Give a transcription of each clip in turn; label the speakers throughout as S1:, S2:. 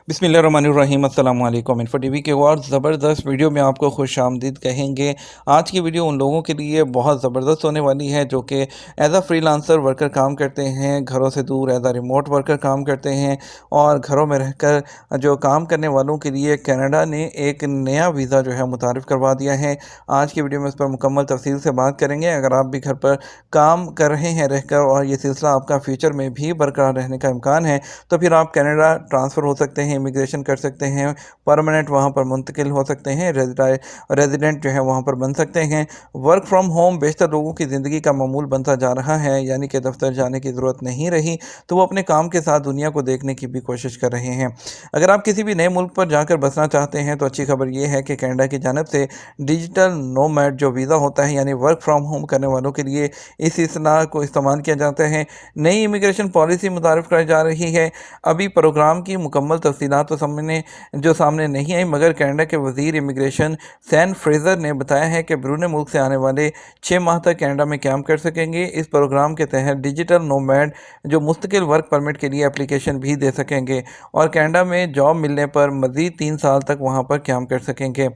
S1: बिस्मिल्लाहिर्रहमानिर्रहीम अस्सलाम वालेकुम। इन्फो टीवी के और ज़बरदस्त वीडियो में आपको खुश आमदीद कहेंगे। आज की वीडियो उन लोगों के लिए बहुत ज़बरदस्त होने वाली है जो कि एज अ फ्रीलांसर वर्कर काम करते हैं, घरों से दूर एज अ रिमोट वर्कर काम करते हैं और घरों में रहकर जो काम करने वालों के लिए कनाडा ने एक नया वीज़ा जो है मुतारिफ़ करवा दिया है। आज की वीडियो में इस पर मुकम्मल तफसील से बात करेंगे। अगर आप भी घर पर काम कर रहे हैं रहकर और ये सिलसिला आपका फ्यूचर में भी बरकरार रहने का इम्कान है, तो फिर आप कनाडा ट्रांसफ़र हो सकते हैं, इमिग्रेशन कर सकते हैं, परमानेंट वहाँ पर मुंतकिल हो सकते हैं, रेजिडेंट जो है वहाँ पर बन सकते हैं। वर्क फ्रॉम होम बेशतर लोगों की ज़िंदगी का मामूल बनता जा रहा है, यानी कि दफ्तर जाने की ज़रूरत नहीं रही, तो वो अपने काम के साथ दुनिया को देखने की भी कोशिश कर रहे हैं। अगर आप किसी भी नए मुल्क पर जाकर बसना चाहते हैं तो अच्छी खबर ये है कि कनाडा की जानब से डिजिटल नोमैड जो वीज़ा होता है, यानी वर्क फ्राम होम करने वालों के लिए इस इस्तेमाल को इस्तेमाल किया जाता है। नई इमिग्रेशन पॉलिसी मुतारिफ़ कराई जा रही है। अभी प्रोग्राम की मुकम्मल तफसीलात तो सामने नहीं आई, मगर कनाडा के वज़ीर इमिग्रेशन सैन फ्रेज़र ने बताया है कि बैरून मुल्क से आने वाले 6 माह तक कनाडा में काम कर सकेंगे। इस प्रोग्राम के तहत डिजिटल नोमैड जो मुस्तकिल वर्क परमिट के लिए एप्लीकेशन भी दे सकेंगे और कनाडा में जॉब मिलने पर मज़ीद 3 साल तक वहाँ पर काम कर सकेंगे।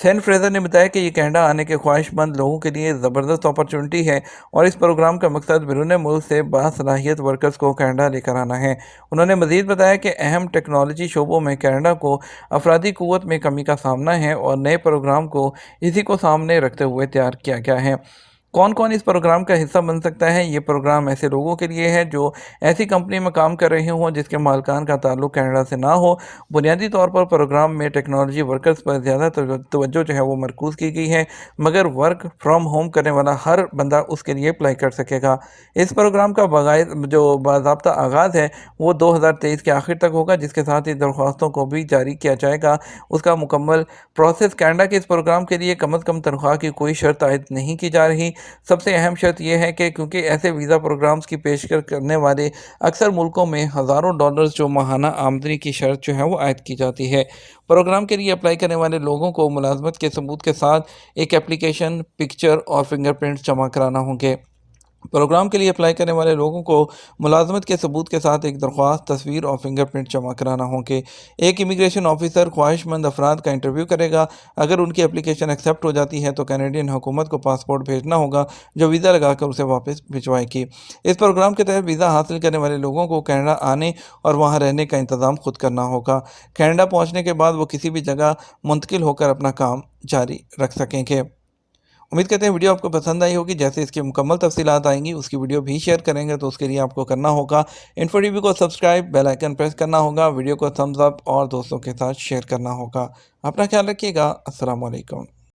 S1: सैन फ्रेज़र ने बताया कि ये कनाडा आने के ख्वाहिशमंद लोगों के लिए ज़बरदस्त अपॉर्चुनिटी है और इस प्रोग्राम का मकसद बैरून मुल्क से बासलाहियत वर्कर्स को कनाडा लेकर आना है। उन्होंने मज़ीद बताया कि अहम टेक्नोलॉजी शोबों में कनाडा को अफरादी क़ुव्वत में कमी का सामना है और नए प्रोग्राम को इसी को सामने रखते हुए तैयार किया गया है। कौन कौन इस प्रोग्राम का हिस्सा बन सकता है? ये प्रोग्राम ऐसे लोगों के लिए है जो ऐसी कंपनी में काम कर रहे हों जिसके मालिकान का ताल्लुक कनाडा से ना हो। बुनियादी तौर पर प्रोग्राम में टेक्नोलॉजी वर्कर्स पर ज़्यादा तवज्जो जो है वो मरकूज़ की गई है, मगर वर्क फ्रॉम होम करने वाला हर बंदा उसके लिए अप्लाई कर सकेगा। इस प्रोग्राम का बाज़ाब्ता आगाज़ है वो 2023 के आखिर तक होगा, जिसके साथ ही दरख्वास्तों को भी जारी किया जाएगा। उसका मुकम्मल प्रोसेस कनाडा के इस प्रोग्राम के लिए कम अज़ कम तनख्वाह की कोई शर्त आयद नहीं की जा रही। सबसे अहम शर्त यह है कि क्योंकि ऐसे वीज़ा प्रोग्राम्स की पेशकश करने वाले अक्सर मुल्कों में हज़ारों डॉलर्स जो माहाना आमदनी की शर्त जो है वो आयद की जाती है। प्रोग्राम के लिए अप्लाई करने वाले लोगों को मुलाजमत के सबूत के साथ एक एप्लीकेशन, पिक्चर और फिंगरप्रिंट्स जमा कराना होंगे। प्रोग्राम के लिए अप्लाई करने वाले लोगों को मुलाजमत के सबूत के साथ एक दरख्वास्त, तस्वीर और फिंगरप्रिंट जमा कराना होंगे। एक इमिग्रेशन ऑफिसर ख्वाहिशमंद अफराद का इंटरव्यू करेगा। अगर उनकी एप्लीकेशन एक्सेप्ट हो जाती है तो कैनेडियन हुकूमत को पासपोर्ट भेजना होगा जो वीज़ा लगाकर उसे वापस भिजवाएगी। इस प्रोग्राम के तहत वीज़ा हासिल करने वाले लोगों को कनाडा आने और वहाँ रहने का इंतज़ाम खुद करना होगा। कनाडा पहुँचने के बाद वो किसी भी जगह मुंतकिल होकर अपना काम जारी रख सकेंगे। उम्मीद करते हैं वीडियो आपको पसंद आई होगी। जैसे इसकी मुकम्मल तफसीलात आएंगी उसकी वीडियो भी शेयर करेंगे, तो उसके लिए आपको करना होगा इन्फो टीवी को सब्सक्राइब, बेल आइकन प्रेस करना होगा, वीडियो को थम्स अप और दोस्तों के साथ शेयर करना होगा। अपना ख्याल रखिएगा। अस्सलाम वालेकुम।